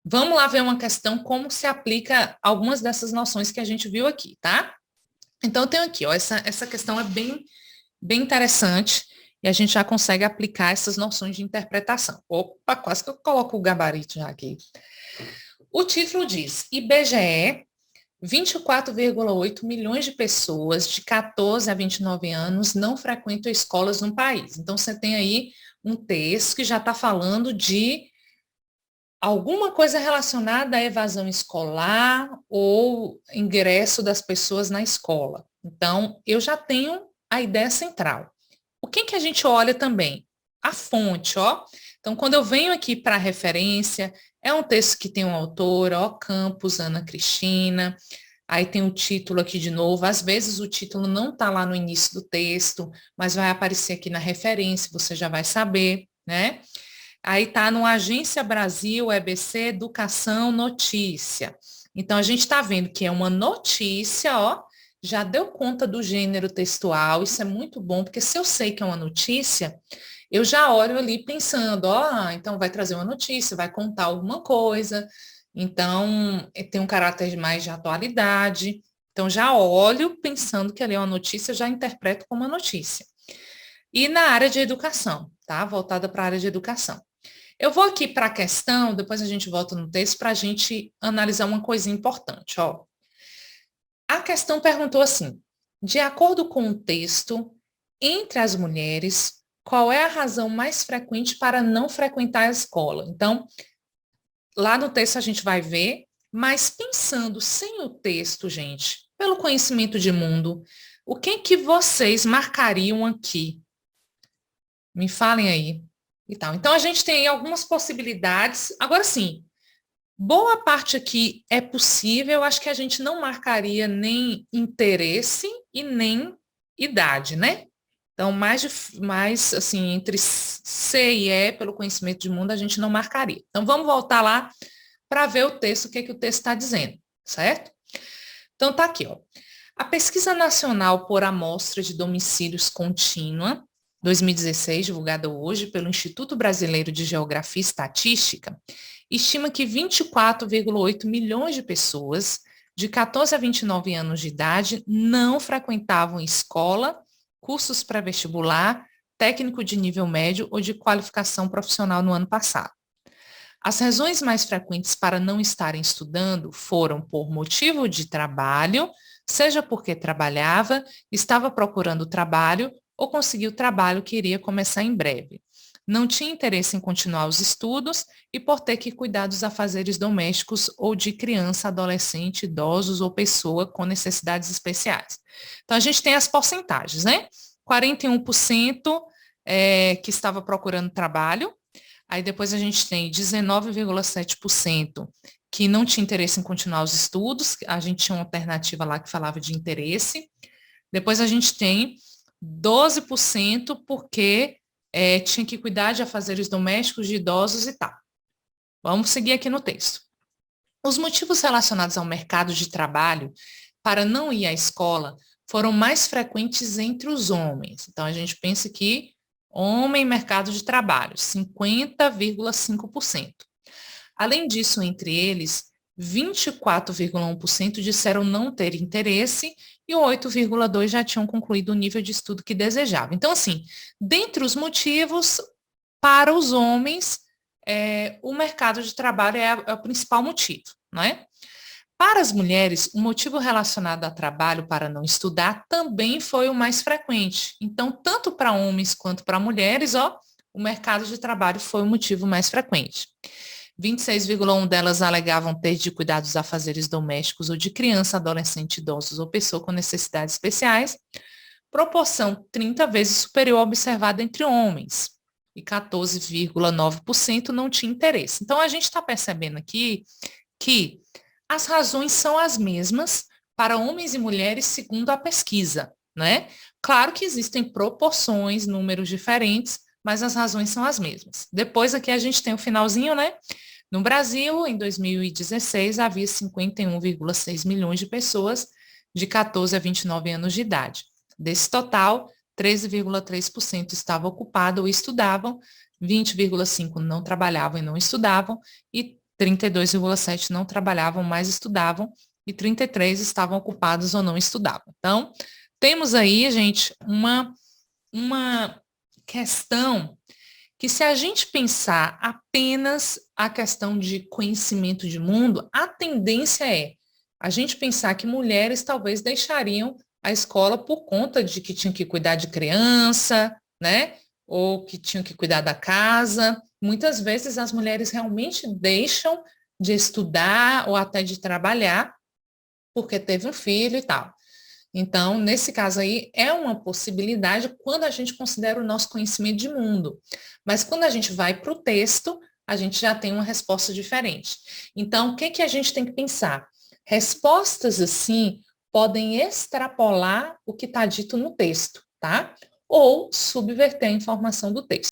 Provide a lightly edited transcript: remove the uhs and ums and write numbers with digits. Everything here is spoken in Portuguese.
Vamos lá ver uma questão como se aplica algumas dessas noções que a gente viu aqui, tá? Então, eu tenho aqui, ó, essa questão é bem interessante e a gente já consegue aplicar essas noções de interpretação. Opa, quase que eu coloco o gabarito já aqui. O título diz: IBGE, 24,8 milhões de pessoas de 14 a 29 anos não frequentam escolas no país. Então, você tem aí um texto que já está falando de alguma coisa relacionada à evasão escolar ou ingresso das pessoas na escola. Então, eu já tenho a ideia central. O que que a gente olha também? A fonte, ó. Então, quando eu venho aqui para a referência, é um texto que tem um autor, ó, Campos, Ana Cristina, aí tem o título aqui de novo. Às vezes o título não está lá no início do texto, mas vai aparecer aqui na referência, você já vai saber, né? Aí está no Agência Brasil, EBC, Educação, Notícia. Então, a gente está vendo que é uma notícia, ó, já deu conta do gênero textual, isso é muito bom, porque se eu sei que é uma notícia, eu já olho ali pensando, ó, então vai trazer uma notícia, vai contar alguma coisa, então tem um caráter mais de atualidade, então já olho pensando que ali é uma notícia, já interpreto como uma notícia. E na área de educação, tá? Voltada para a área de educação. Eu vou aqui para a questão, depois a gente volta no texto para a gente analisar uma coisinha importante. Ó. A questão perguntou assim: de acordo com o texto, entre as mulheres, qual é a razão mais frequente para não frequentar a escola? Então, lá no texto a gente vai ver, mas pensando sem o texto, gente, pelo conhecimento de mundo, o que vocês marcariam aqui? Me falem aí. E tal. Então, a gente tem aí algumas possibilidades. Agora sim, boa parte aqui é possível, acho que a gente não marcaria nem interesse e nem idade, né? Então, mais assim, entre C e E, pelo conhecimento de mundo, a gente não marcaria. Então, vamos voltar lá para ver o texto, o que, que o texto está dizendo, certo? Então, tá aqui, ó. A Pesquisa Nacional por Amostra de Domicílios Contínua, 2016, divulgada hoje pelo Instituto Brasileiro de Geografia e Estatística, estima que 24,8 milhões de pessoas de 14 a 29 anos de idade não frequentavam escola, cursos pré-vestibular, técnico de nível médio ou de qualificação profissional no ano passado. As razões mais frequentes para não estarem estudando foram por motivo de trabalho, seja porque trabalhava, estava procurando trabalho ou conseguiu trabalho que iria começar em breve. Não tinha interesse em continuar os estudos e por ter que cuidar dos afazeres domésticos ou de criança, adolescente, idosos ou pessoa com necessidades especiais. Então, a gente tem as porcentagens, né? 41% que estava procurando trabalho, aí depois a gente tem 19,7% que não tinha interesse em continuar os estudos, a gente tinha uma alternativa lá que falava de interesse. Depois a gente tem 12% porque tinha que cuidar de afazeres domésticos, de idosos e tal. Vamos seguir aqui no texto. Os motivos relacionados ao mercado de trabalho para não ir à escola foram mais frequentes entre os homens. Então, a gente pensa que homem mercado de trabalho, 50,5%. Além disso, entre eles, 24,1% disseram não ter interesse e 8,2% já tinham concluído o nível de estudo que desejavam. Então, assim, dentre os motivos, para os homens, o mercado de trabalho é o principal motivo, não é? Para as mulheres, o motivo relacionado a trabalho para não estudar também foi o mais frequente. Então, tanto para homens quanto para mulheres, ó, o mercado de trabalho foi o motivo mais frequente. 26,1% delas alegavam ter de cuidar dos afazeres domésticos ou de criança, adolescente, idosos ou pessoa com necessidades especiais, proporção 30 vezes superior observada entre homens, e 14,9% não tinha interesse. Então, a gente está percebendo aqui que as razões são as mesmas para homens e mulheres segundo a pesquisa, né? Claro que existem proporções, números diferentes, mas as razões são as mesmas. Depois aqui a gente tem o finalzinho, né? No Brasil, em 2016, havia 51,6 milhões de pessoas de 14 a 29 anos de idade. Desse total, 13,3% estavam ocupados ou estudavam, 20,5% não trabalhavam e não estudavam, e 32,7% não trabalhavam, mas estudavam, e 33% estavam ocupados ou não estudavam. Então, temos aí, gente, uma questão que, se a gente pensar apenas a questão de conhecimento de mundo, a tendência é a gente pensar que mulheres talvez deixariam a escola por conta de que tinham que cuidar de criança, né? Ou que tinham que cuidar da casa. Muitas vezes as mulheres realmente deixam de estudar ou até de trabalhar porque teve um filho e tal. Então, nesse caso aí, é uma possibilidade quando a gente considera o nosso conhecimento de mundo. Mas quando a gente vai para o texto, a gente já tem uma resposta diferente. Então, o que que a gente tem que pensar? Respostas assim podem extrapolar o que está dito no texto, tá? Ou subverter a informação do texto.